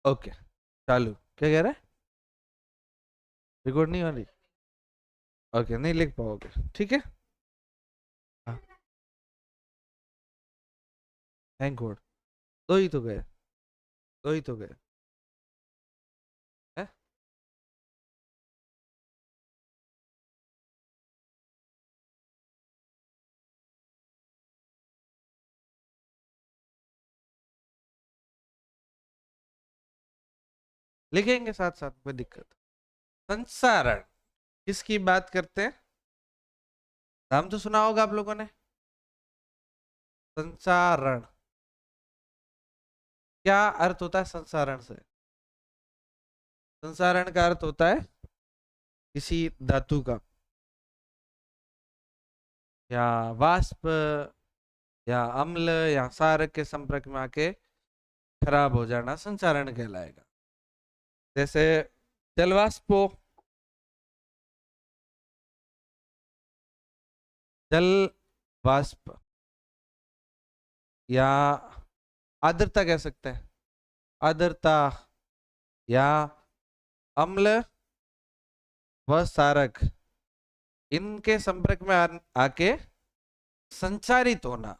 Okay, चालू। क्या कह रहा है? रिकॉर्ड नहीं हो रही? ओके, नहीं लिख पाओगे, ठीक है। हाँ, थैंक गॉड। दो ही तो गए, दो ही तो गए हैं? लिखेंगे साथ साथ, कोई दिक्कत। संसारण किसकी बात करते हैं? नाम तो सुना होगा आप लोगों ने, संसारण। क्या अर्थ होता है संसारण से? संसारण का अर्थ होता है किसी धातु का या वाष्प या अम्ल या क्षारक के संपर्क में आके खराब हो जाना संचारण कहलाएगा। जैसे जल वाष्प हो, जल वाष्प, या आर्द्रता कह सकते हैं, आर्द्रता, या अम्ल व क्षारक, इनके संपर्क में आके संचारित होना,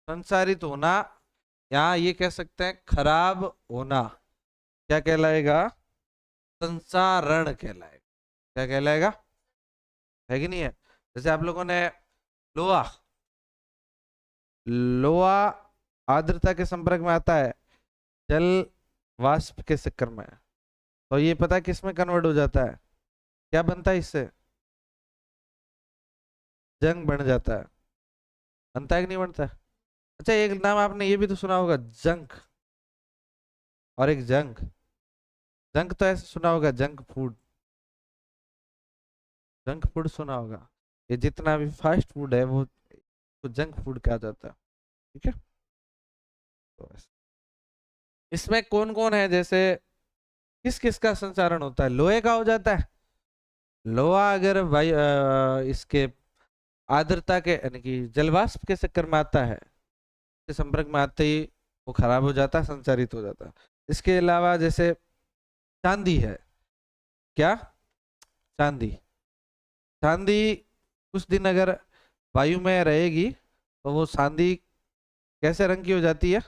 संचारित होना, या ये कह सकते हैं खराब होना, क्या कहलाएगा? संसारण कहलाएगा। क्या कहलाएगा? है कि नहीं है? जैसे आप लोगों ने लोहा, लोहा आर्द्रता के संपर्क में आता है जल वाष्प के चक्कर में, तो ये पता है किस में कन्वर्ट हो जाता है? क्या बनता है इससे? जंग बन जाता है। बनता है कि नहीं बनता है? अच्छा, एक नाम आपने ये भी तो सुना होगा, जंक। और एक जंक, जंक तो ऐसे सुना होगा, जंक फूड। जंक फूड सुना होगा। ये जितना भी फास्ट फूड है वो तो जंक फूड कहा जाता है, ठीक है। तो इसमें कौन कौन है, जैसे किस किस का संचारण होता है? लोहे का हो जाता है। लोहा अगर भाई इसके आर्द्रता के यानी कि जलवाष्प के चक्कर में आता है, के संपर्क में आते ही वो खराब हो जाता है, संचारित हो जाता है। इसके अलावा जैसे चांदी है। क्या? चांदी। चांदी कुछ दिन अगर वायु में रहेगी तो वो चांदी कैसे रंग की हो जाती है?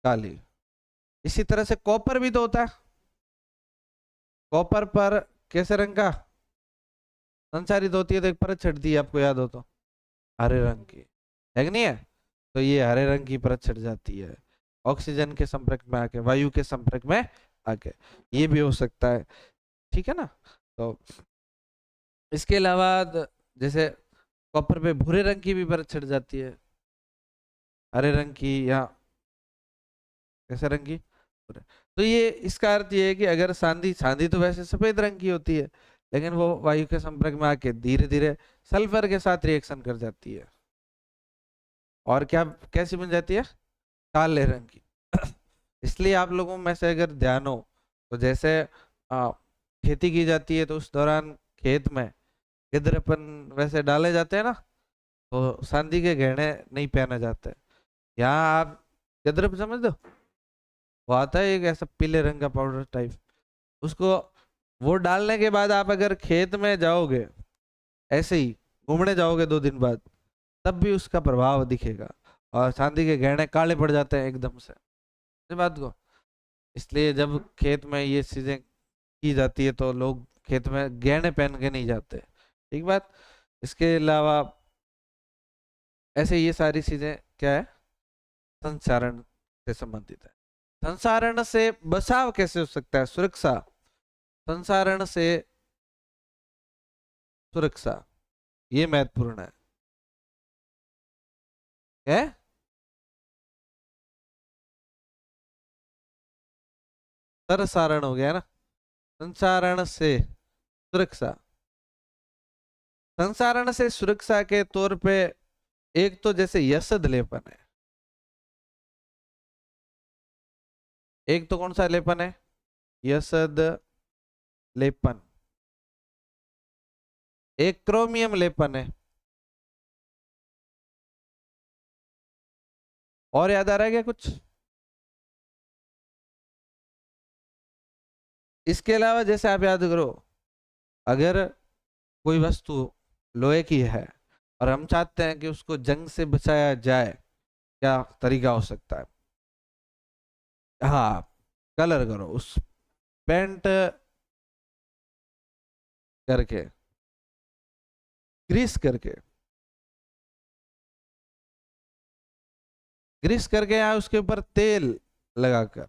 काली। इसी तरह से कॉपर भी तो होता है। कॉपर पर कैसे रंग का संचारित होती है? तो एक परत छटती है, आपको याद हो तो, हरे रंग की, है कि नहीं है? तो ये हरे रंग की परत छट जाती है ऑक्सीजन के संपर्क में आके, वायु के संपर्क में आके। ये भी हो सकता है, ठीक है ना। तो इसके अलावा जैसे कॉपर पे भूरे रंग की भी परत छट जाती है, हरे रंग की या कैसे रंग की? भूरे। तो ये इसका अर्थ ये है कि अगर चांदी, चांदी तो वैसे सफेद रंग की होती है, लेकिन वो वायु के संपर्क में आके धीरे धीरे सल्फर के साथ रिएक्शन कर जाती है, और क्या कैसी बन जाती है? काले रंग की। इसलिए आप लोगों में से अगर ध्यान हो तो जैसे खेती की जाती है तो उस दौरान खेत में गिद्रपन वैसे डाले जाते हैं ना, तो चांदी के गहने नहीं पहने जाते। यहाँ आप गिद्रप समझ दो, वो आता है एक ऐसा पीले रंग का पाउडर टाइप, उसको वो डालने के बाद आप अगर खेत में जाओगे, ऐसे ही घूमने जाओगे 2 दिन बाद, तब भी उसका प्रभाव दिखेगा, और चांदी के गहने काले पड़ जाते हैं एकदम से। इस बात को, इसलिए जब खेत में ये चीजें की जाती है तो लोग खेत में गहने पहन के नहीं जाते, ठीक बात। इसके अलावा ऐसे ये सारी चीजें क्या है? संचारण से संबंधित है। संसारण से बचाव कैसे हो सकता है? सुरक्षा। संसारण से सुरक्षा, ये महत्वपूर्ण है। है? सरसारण हो गया ना। संसारण से सुरक्षा, संसारण से सुरक्षा के तौर पे एक तो जैसे यशद लेपन है, एक तो कौन सा लेपन है? यशद लेपन। एक क्रोमियम लेपन है। और याद आ रहा है क्या कुछ? इसके अलावा जैसे आप याद करो, अगर कोई वस्तु लोहे की है और हम चाहते हैं कि उसको जंग से बचाया जाए, क्या तरीका हो सकता है? हाँ, कलर करो, उस पेंट करके, ग्रीस करके, ग्रीस करके या उसके ऊपर तेल लगाकर,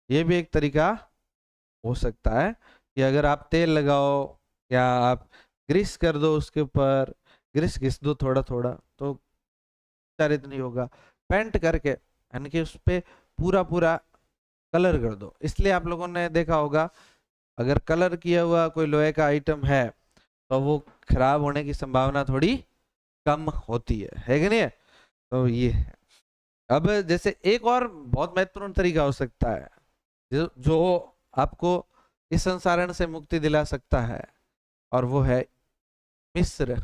ये भी एक तरीका हो सकता है कि अगर आप तेल लगाओ या आप ग्रीस कर दो, उसके ऊपर ग्रीस घिस दो थोड़ा थोड़ा, तो विस्तारित नहीं होगा। पेंट करके यानी कि उस पे पूरा पूरा कलर कर दो। इसलिए आप लोगों ने देखा होगा, अगर कलर किया हुआ कोई लोहे का आइटम है तो वो खराब होने की संभावना थोड़ी कम होती है कि नहीं है? तो ये है। अब जैसे एक और बहुत महत्वपूर्ण तरीका हो सकता है जो आपको इस संसारण से मुक्ति दिला सकता है, और वो है मिश्र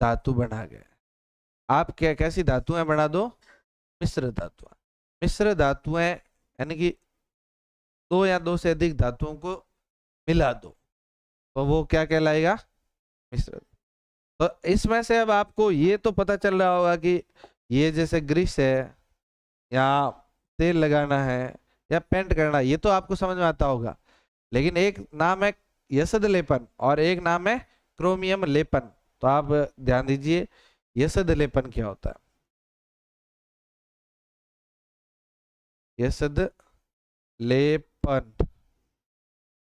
धातु बना गए। आप क्या कैसी धातुएं बना दो? मिश्र धातुएं। मिश्र धातुएं यानी कि दो या दो से अधिक धातुओं को मिला दो, तो वो क्या कहलाएगा? मिश्र। तो इसमें से अब आपको ये तो पता चल रहा होगा कि ये जैसे ग्रीस है या तेल लगाना है या पेंट करना, ये तो आपको समझ में आता होगा। लेकिन एक नाम है यसद लेपन और एक नाम है क्रोमियम लेपन। तो आप ध्यान दीजिए, यसद लेपन क्या होता है? यसद लेपन,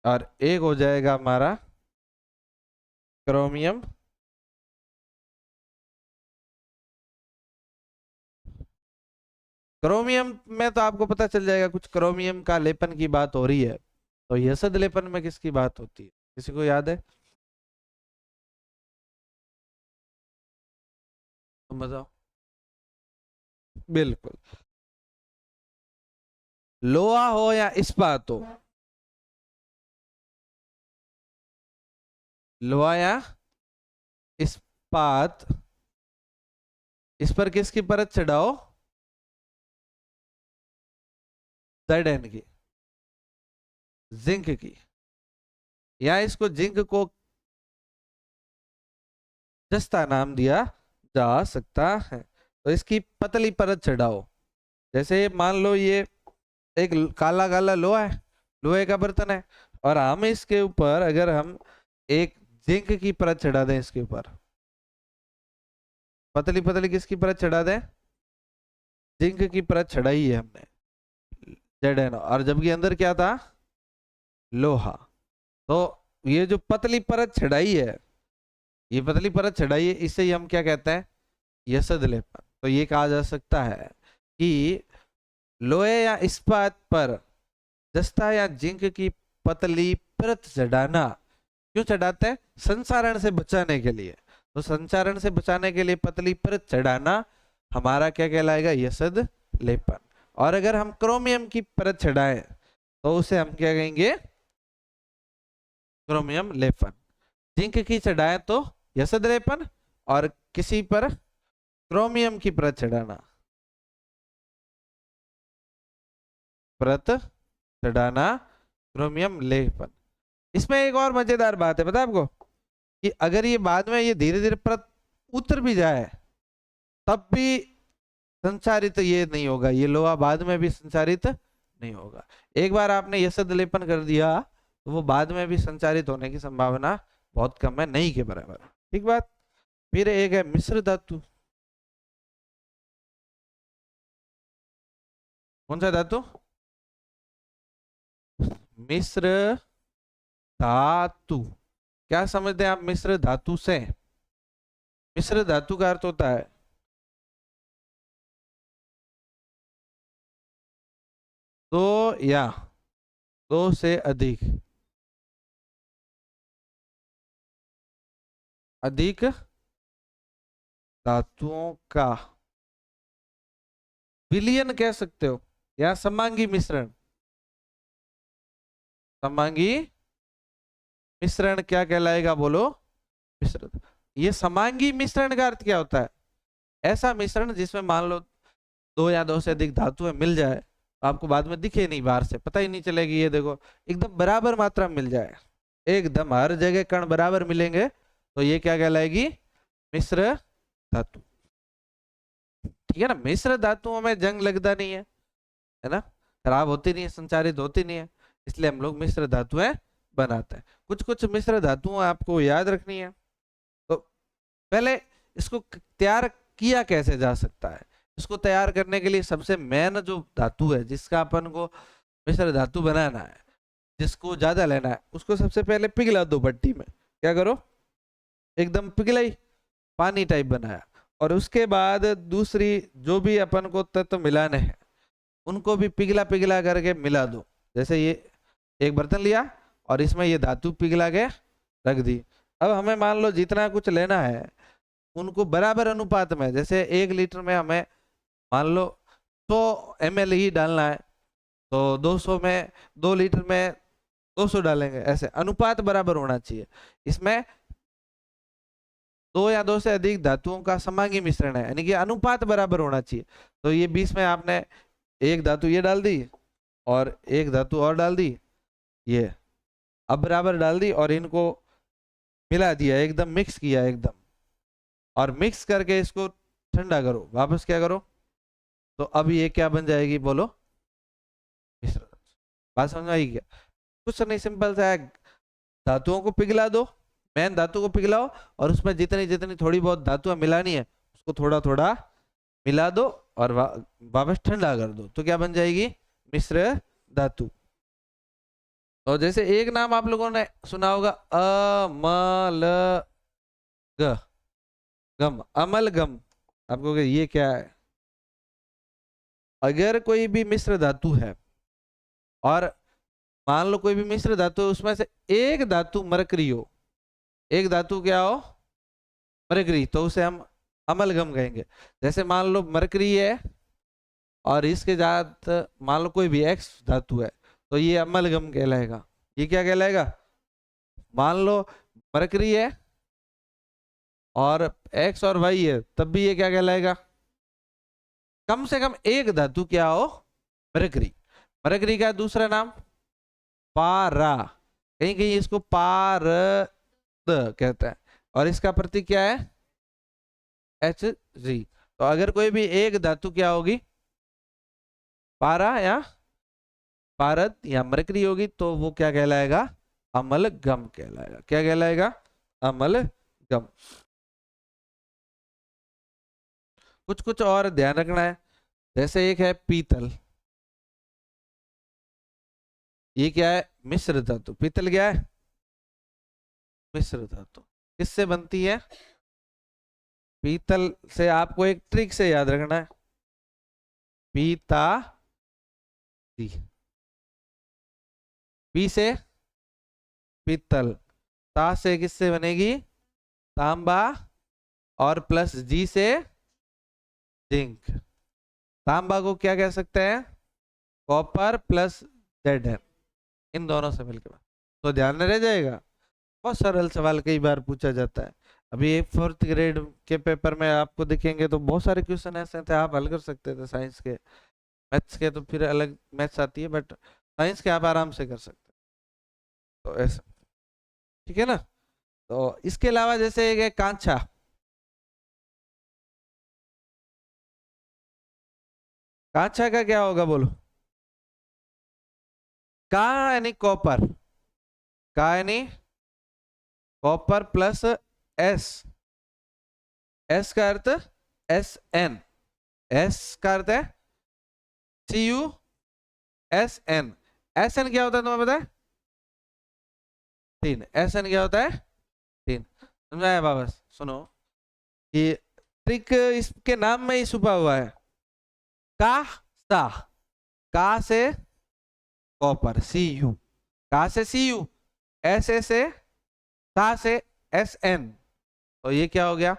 और एक हो जाएगा हमारा क्रोमियम क्रोमियम में तो आपको पता चल जाएगा कुछ क्रोमियम का लेपन की बात हो रही है। तो यसद लेपन में किसकी बात होती है? किसी को याद है? तुम बताओ। बिल्कुल, लोहा हो या इस्पात हो, लोहा या इस्पात, इस पर किसकी परत चढ़ाओ? Zn की, जिंक की, या इसको जिंक को जस्ता नाम दिया जा सकता है। तो इसकी पतली परत चढ़ाओ। जैसे मान लो ये एक काला काला लोहा है, लोहे का बर्तन है, और हम इसके ऊपर अगर हम एक जिंक की परत चढ़ा दें, इसके ऊपर पतली पतली किसकी परत चढ़ा दें? जिंक की परत चढ़ाई है हमने, Zn, और जबकि अंदर क्या था? लोहा। तो ये जो पतली परत चढ़ाई है, ये पतली परत चढ़ाई है, इसे ही हम क्या कहते हैं? यसद लेपन। तो ये कहा जा सकता है कि लोहे या इस्पात पर जस्ता या जिंक की पतली परत चढ़ाना, क्यों चढ़ाते हैं? संचारण से बचाने के लिए। तो संचारण से बचाने के लिए पतली परत चढ़ाना हमारा क्या कहलाएगा? यसद लेपन। और अगर हम क्रोमियम की परत चढ़ाएं तो उसे हम क्या कहेंगे? क्रोमियम लेपन। जिंक की चढ़ाएं तो यसद लेपन, और किसी पर क्रोमियम की परत चढ़ाना, परत चढ़ाना क्रोमियम लेपन। इसमें एक और मजेदार बात है, पता है आपको, कि अगर ये बाद में ये धीरे धीरे परत उतर भी जाए तब भी संचारित ये नहीं होगा, ये लोहा बाद में भी संचारित नहीं होगा। एक बार आपने यसद लेपन कर दिया तो वो बाद में भी संचारित होने की संभावना बहुत कम है, नहीं के बराबर। ठीक बात। फिर एक है मिश्र धातु। कौन सा धातु? मिश्र धातु। क्या समझते हैं आप मिश्र धातु से? मिश्र धातु का अर्थ होता है दो या दो से अधिक अधिक धातुओं का विलयन कह सकते हो, या समांगी मिश्रण। समांगी मिश्रण क्या कहलाएगा? बोलो। मिश्रण। ये समांगी मिश्रण का अर्थ क्या होता है? ऐसा मिश्रण जिसमें मान लो दो या दो से अधिक धातुएं मिल जाए तो आपको बाद में दिखे नहीं, बाहर से पता ही नहीं चलेगी। ये देखो एकदम बराबर मात्रा में मिल जाए, एकदम हर जगह कण बराबर मिलेंगे तो ये क्या कहलाएगी? मिश्र धातु। ठीक है ना, मिश्र धातुओं में जंग लगता नहीं है ना, खराब होती नहीं है, संचारित होती नहीं है, इसलिए हम लोग मिश्र धातुएं बनाते हैं। कुछ कुछ मिश्र धातुएं आपको याद रखनी है। तो पहले इसको तैयार किया कैसे जा सकता है? इसको तैयार करने के लिए सबसे मेन जो धातु है जिसका अपन को मिश्र धातु बनाना है, जिसको ज्यादा लेना है, उसको सबसे पहले पिघला दो भट्टी में। क्या करो? एकदम पिघलाई, पानी टाइप बनाया, और उसके बाद दूसरी जो भी अपन को तत्व मिलाने हैं उनको भी पिघला पिघला करके मिला दो। जैसे ये एक बर्तन लिया और इसमें ये धातु पिघला के रख दी। अब हमें मान लो जितना कुछ लेना है उनको बराबर अनुपात में, जैसे 1 लीटर में हमें मान लो 100 ml ही डालना है, तो 200 में 2 लीटर में 200 डालेंगे, ऐसे अनुपात बराबर होना चाहिए। इसमें दो या दो से अधिक धातुओं का समांगी मिश्रण है, यानी कि अनुपात बराबर होना चाहिए। तो ये 20 में आपने एक धातु ये डाल दी और एक धातु और डाल दी, ये अब बराबर डाल दी और इनको मिला दिया, एकदम मिक्स किया एकदम, और मिक्स करके इसको ठंडा करो, वापस क्या करो, तो अब ये क्या बन जाएगी? बोलो, मिश्र। बात समझ में आई क्या? कुछ नहीं, सिंपल सा है, धातुओं को पिघला दो, मेन धातु को पिघलाओ और उसमें जितनी जितनी थोड़ी बहुत धातुएं मिलानी है उसको थोड़ा थोड़ा मिला दो और वापस ठंडा कर दो, तो क्या बन जाएगी? मिश्र धातु। तो जैसे एक नाम आप लोगों ने सुना होगा, गम, अमलगम। आपको ये क्या है? अगर कोई भी मिश्र धातु है और मान लो कोई भी मिश्र धातु है, उसमें से एक धातु मरकरी हो, एक धातु क्या हो? मरकरी, तो उसे हम अमलगम कहेंगे। जैसे मान लो मरकरी है और इसके साथ मान लो कोई भी एक्स धातु है, तो ये अमलगम कहलाएगा। ये क्या कहलाएगा? मान लो मरकरी है और एक्स और वाई है, तब भी ये क्या कहलाएगा? कम से कम एक धातु क्या हो? मरकरी। मरकरी का दूसरा नाम पारा, कहीं कहीं इसको पारद कहते हैं, और इसका प्रतीक क्या है? Hg। तो अगर कोई भी एक धातु क्या होगी? पारा या पारद या मरकरी होगी, तो वो क्या कहलाएगा? अमलगम कहलाएगा। क्या कहलाएगा? अमलगम। कुछ कुछ और ध्यान रखना है, जैसे एक है पीतल, ये क्या है? मिश्र धातु। पीतल क्या है? मिश्र धातु। किससे बनती है? पीतल से आपको एक ट्रिक से याद रखना है, पीता दी, पी से पीतल, ता से किससे बनेगी? तांबा, और प्लस जी से जिंक। तांबा को क्या कह सकते हैं? कॉपर प्लस जेड, इन दोनों से मिलकर, तो ध्यान में रह जाएगा। बहुत सरल सवाल कई बार पूछा जाता है। अभी एक 4th ग्रेड के पेपर में आपको दिखेंगे तो बहुत सारे क्वेश्चन ऐसे थे, आप हल कर सकते थे। साइंस के, मैथ्स के तो फिर अलग मैथ्स आती है, बट साइंस के आप आराम से कर सकते हैं, तो ऐसा। ठीक है ना? तो इसके अलावा जैसे एक है कांचा। कांचा का क्या होगा? बोलो। का यानी कॉपर, का यानी कॉपर प्लस एस, एस का अर्थ एस एन, एस का अर्थ है CuSN। SN क्या होता है तुम्हें पता है? 3। SN क्या होता है? 3। समझाया वापस सुनो, ये ट्रिक इसके नाम में ही छुपा हुआ है। का सा, का से कॉपर Cu, का से Cu, ऐसे से सा से SN, तो ये क्या हो गया?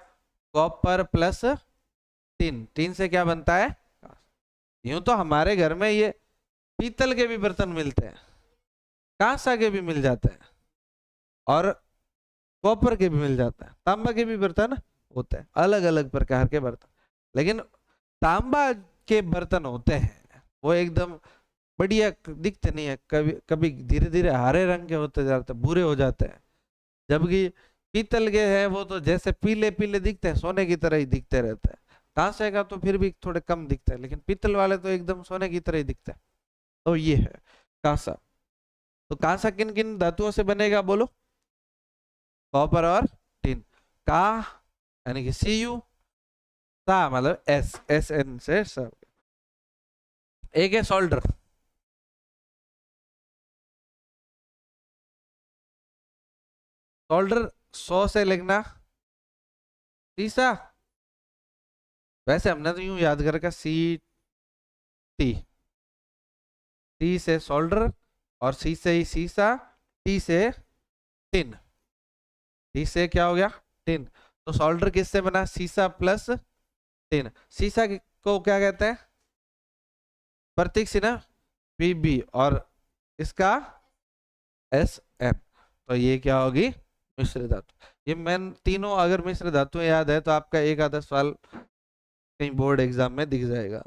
Copper plus 3। 3 से क्या बनता है? यूं तो हमारे घर में ये पीतल के भी बर्तन मिलते हैं, कांसा के भी मिल जाते हैं, और कॉपर के भी मिल जाता है, तांबा के भी बर्तन होते हैं, अलग अलग प्रकार के बर्तन। लेकिन तांबा के बर्तन होते हैं वो एकदम बढ़िया दिखते नहीं है, कभी कभी धीरे धीरे हरे रंग के होते जाते हैं, भूरे हो जाते हैं। जबकि पीतल के हैं वो तो जैसे पीले पीले दिखते हैं, सोने की तरह ही दिखते रहते हैं। कांसे का तो फिर भी थोड़े कम दिखते हैं, लेकिन पीतल वाले तो एकदम सोने की तरह ही दिखते हैं। तो ये है कांसा। तो कांसा किन किन धातुओं से बनेगा बोलो? कॉपर और टिन। का यानी कि Cu, सा मतलब SN से सब। एक है सोल्डर। सोल्डर 100 से लिखना सीसा। वैसे हमने तो यूं याद कर रखा CT। टी से सोल्डर और सी से ही सीसा, टी से टिन। टी से क्या हो गया? टिन। तो सोल्डर किससे बना? सीसा प्लस टिन। सीसा को क्या कहते हैं? प्रतीक से ना PB, और इसका SN। तो ये क्या होगी? मिश्र धातु। ये मैन तीनों अगर मिश्र धातु याद है तो आपका एक आधा सवाल कहीं बोर्ड एग्जाम में दिख जाएगा।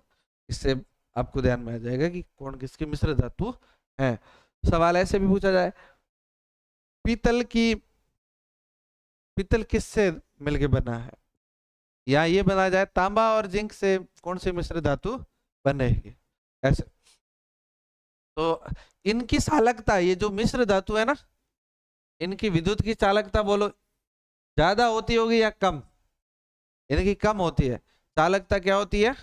इससे आपको ध्यान में आ जाएगा कि कौन किसकी मिश्र धातु है। सवाल ऐसे भी पूछा जाए, पीतल किससे मिलके बना है? या ये बना जाए तांबा और जिंक से कौन सी मिश्र धातु बनेगी? ऐसे। तो इनकी चालकता, ये जो मिश्र धातु है ना, इनकी विद्युत की चालकता बोलो ज्यादा होती होगी या कम? इनकी कम होती है। चालकता क्या होती है?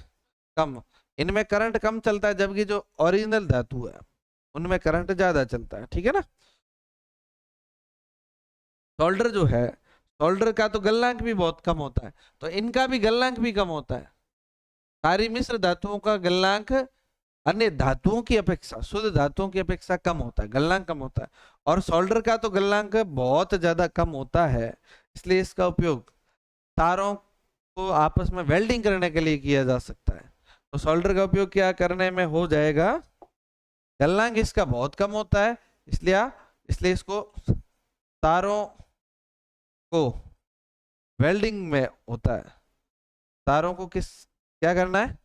कम। इनमें करंट कम चलता है, जबकि जो ओरिजिनल धातु है उनमें करंट ज्यादा चलता है। ठीक है ना? सोल्डर जो है, सोल्डर का तो गलनांक भी बहुत कम होता है, तो इनका भी गलनांक भी कम होता है। सारी मिश्र धातुओं का गलनांक अन्य धातुओं की अपेक्षा, शुद्ध धातुओं की अपेक्षा कम होता है, गलनांक कम होता है। और सोल्डर का तो गलनांक बहुत ज्यादा कम होता है, इसलिए इसका उपयोग तारों को आपस में वेल्डिंग करने के लिए किया जा सकता है। तो सोल्डर का उपयोग क्या करने में हो जाएगा? गलनांक इसका बहुत कम होता है, इसलिए इसको तारों को वेल्डिंग में होता है। तारों को क्या करना है?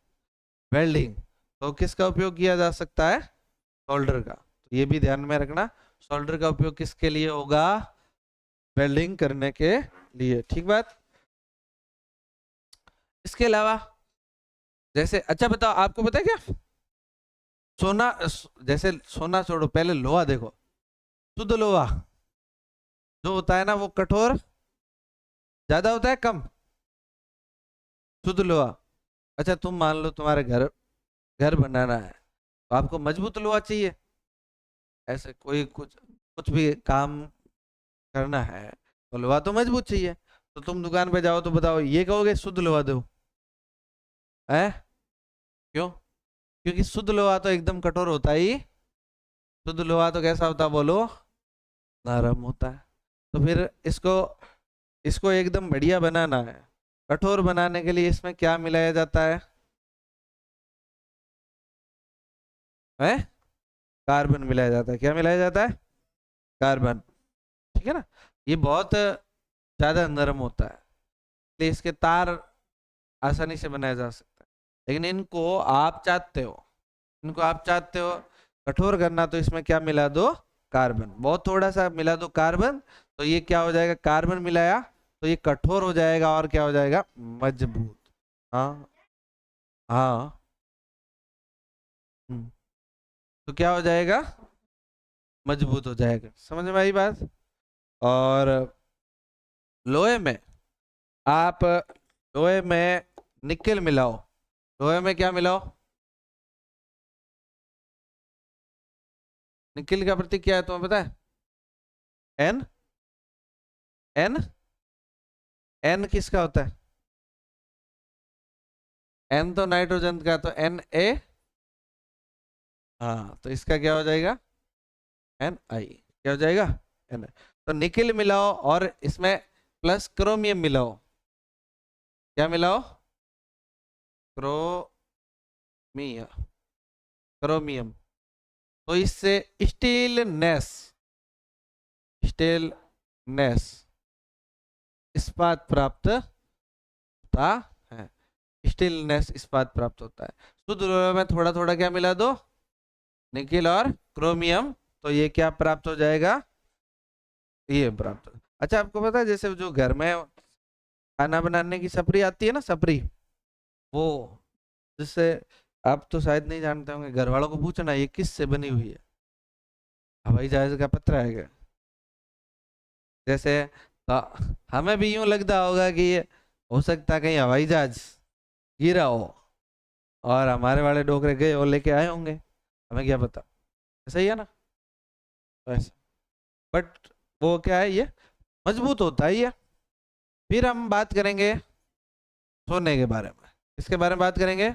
वेल्डिंग। तो किसका उपयोग किया जा सकता है? सोल्डर का। तो ये भी ध्यान में रखना, सोल्डर का उपयोग किसके लिए होगा? वेल्डिंग करने के लिए। ठीक बात। इसके अलावा जैसे, अच्छा बताओ, आपको पता है क्या सोना, जैसे सोना छोड़ो, पहले लोहा देखो। शुद्ध लोहा जो होता है ना, वो कठोर ज्यादा होता है कम? शुद्ध लोहा। अच्छा तुम मान लो तुम्हारे घर घर बनाना है, तो आपको मजबूत लोहा चाहिए। ऐसे कोई कुछ कुछ भी काम करना है तो लोहा तो मजबूत चाहिए। तो तुम दुकान पे जाओ तो बताओ, ये कहोगे शुद्ध लोहा दो? है? क्यों? क्योंकि शुद्ध लोहा तो एकदम कठोर होता ही। शुद्ध लोहा तो कैसा होता है बोलो? नरम होता है। तो फिर इसको इसको एकदम बढ़िया बनाना है, कठोर बनाने के लिए इसमें क्या मिलाया जाता है? है? कार्बन मिलाया जाता है। क्या मिलाया जाता है? कार्बन। ठीक है ना? ये बहुत ज्यादा नरम होता है, इसलिए इसके तार आसानी से बनाया जा सकता है। लेकिन इनको आप चाहते हो कठोर करना, तो इसमें क्या मिला दो? कार्बन। बहुत थोड़ा सा मिला दो कार्बन, तो ये क्या हो जाएगा? कार्बन मिलाया तो ये कठोर हो जाएगा और क्या हो जाएगा? मजबूत। हाँ हाँ। हम्म, तो क्या हो जाएगा? मजबूत हो जाएगा। समझ में आई बात? और लोहे में आप लोहे में निकेल मिलाओ। लोहे में क्या मिलाओ? निकेल का प्रतीक क्या है तुम्हें पता है? एन। एन। एन किसका होता है? एन तो नाइट्रोजन का, तो Na। हाँ, तो इसका क्या हो जाएगा? Na। क्या हो जाएगा? Na। तो निकेल मिलाओ और इसमें प्लस क्रोमियम मिलाओ। क्या मिलाओ? क्रोमियम। क्रोमियम। तो इससे स्टीलनेस स्टीलनेस इस्पात प्राप्त होता है। स्टीलनेस इस्पात प्राप्त होता है। शुद्ध लोहे में थोड़ा थोड़ा क्या मिला दो, निकेल और क्रोमियम, तो ये क्या प्राप्त हो जाएगा, ये प्राप्त हो। अच्छा आपको पता है जैसे जो घर में खाना बनाने की सपरी आती है ना, सपरी, वो जिससे, आप तो शायद नहीं जानते होंगे, घर वालों को पूछना ये किस से बनी हुई है, हवाई जहाज का पत्रा है क्या? जैसे तो हमें भी यूं लगता होगा कि ये हो सकता है कहीं हवाई जहाज गिरा हो और हमारे वाले डोकरे गए और लेके आए होंगे, हमें क्या पता, ऐसा ही है ना, वैसे। बट वो क्या है, ये मजबूत होता है ये। फिर हम बात करेंगे सोने के बारे में। इसके बारे में बात करेंगे,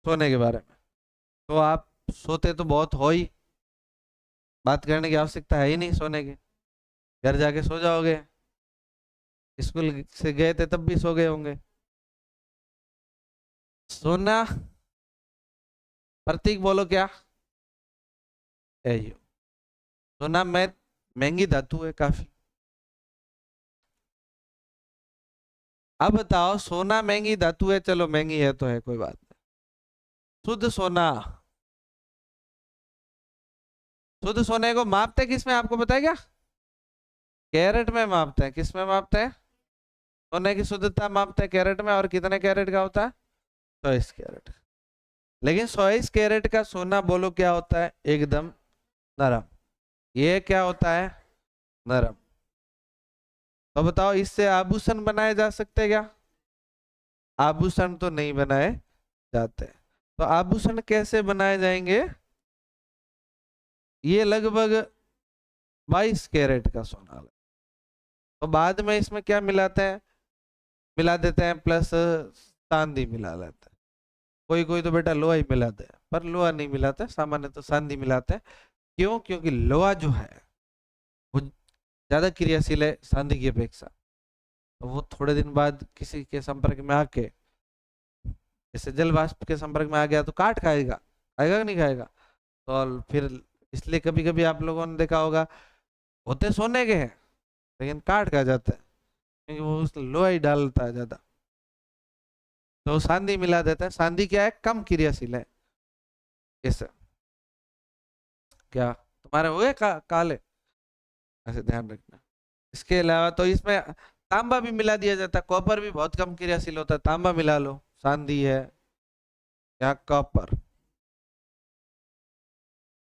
सोने के बारे में। तो आप सोते तो बहुत हो ही, बात करने की आवश्यकता है ही नहीं सोने की, घर जाके सो जाओगे, स्कूल से गए थे तब भी सो गए होंगे। सोना, प्रतीक बोलो क्या, एयू। सोना में महंगी धातु है काफी। अब बताओ, सोना महंगी धातु है, चलो महंगी है तो है, कोई बात नहीं। शुद्ध सोना, शुद्ध सोने को मापते हैं किसमें, आपको पता है क्या? कैरेट में मापते हैं। किस में मापते हैं? सोने की शुद्धता मापते हैं कैरेट में, और कितने कैरेट का होता है? 24 कैरेट। लेकिन 24 कैरेट का सोना बोलो क्या होता है, एकदम नरम। ये क्या होता है, नरम। तो बताओ इससे आभूषण बनाए जा सकते हैं क्या? आभूषण तो नहीं बनाए जाते। तो आभूषण कैसे बनाए जाएंगे? ये लगभग 22 कैरेट का सोना है। तो बाद में इसमें क्या मिलाते हैं, मिला देते हैं प्लस चांदी मिला लेते हैं। कोई कोई तो बेटा लोहा ही मिलाते हैं, पर लोहा नहीं मिलाते, सामान्य तो चांदी मिलाते हैं। क्यों? क्योंकि लोहा जो है वो ज्यादा क्रियाशील है चांदी की अपेक्षा। तो वो थोड़े दिन बाद किसी के संपर्क में आके, जैसे जल वाष्प के संपर्क में आ गया तो काट खाएगा, खाएगा कि नहीं खाएगा? तो फिर इसलिए कभी कभी आप लोगों ने देखा होगा, होते सोने के हैं लेकिन काट खा जाता है, क्योंकि वो उस लोहा ही डालता है ज्यादा। तो सांदी मिला देता है। सांदी क्या है, कम क्रियाशील है। ऐसा क्या तुम्हारे हुए काले, ऐसे ध्यान रखना। इसके अलावा तो इसमें तांबा भी मिला दिया जाता है। कॉपर भी बहुत कम क्रियाशील होता है, तांबा मिला लो, सांदी है या कॉपर।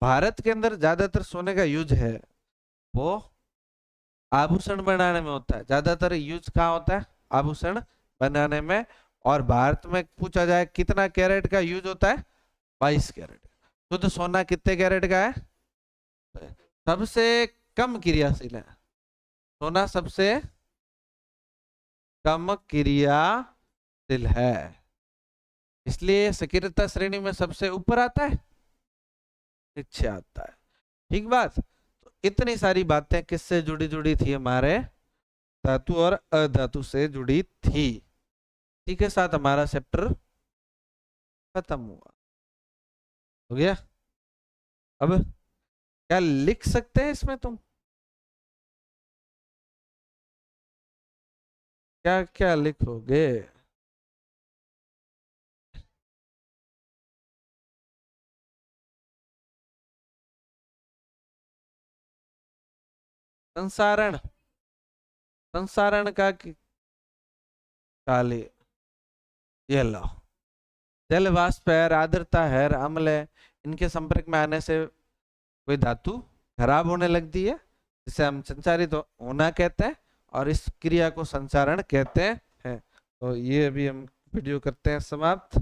भारत के अंदर ज्यादातर सोने का यूज है वो आभूषण बनाने में होता है। ज्यादातर यूज कहाँ होता है, आभूषण बनाने में। और भारत में पूछा जाए कितना कैरेट का यूज होता है, 22 कैरेट। शुद्ध सोना कितने कैरेट का है? सबसे कम क्रियाशील है सोना, सबसे कम क्रियाशील है, इसलिए सक्रियता श्रेणी में सबसे ऊपर आता है, नीचे आता है। ठीक बात। तो इतनी सारी बातें किससे जुड़ी जुड़ी थी, हमारे धातु और अधातु से जुड़ी थी। ठीक है, साथ हमारा चैप्टर खत्म हुआ, हो गया। अब क्या लिख सकते हैं इसमें तुम, क्या क्या लिखोगे? संसारण, संसारण का काली, ये लो, जल वाष्प है, आर्द्रता है, अम्ल है, इनके संपर्क में आने से कोई धातु खराब होने लगती है, जिसे हम संचारित होना कहते हैं, और इस क्रिया को संचारण कहते हैं। तो ये अभी हम वीडियो करते हैं समाप्त।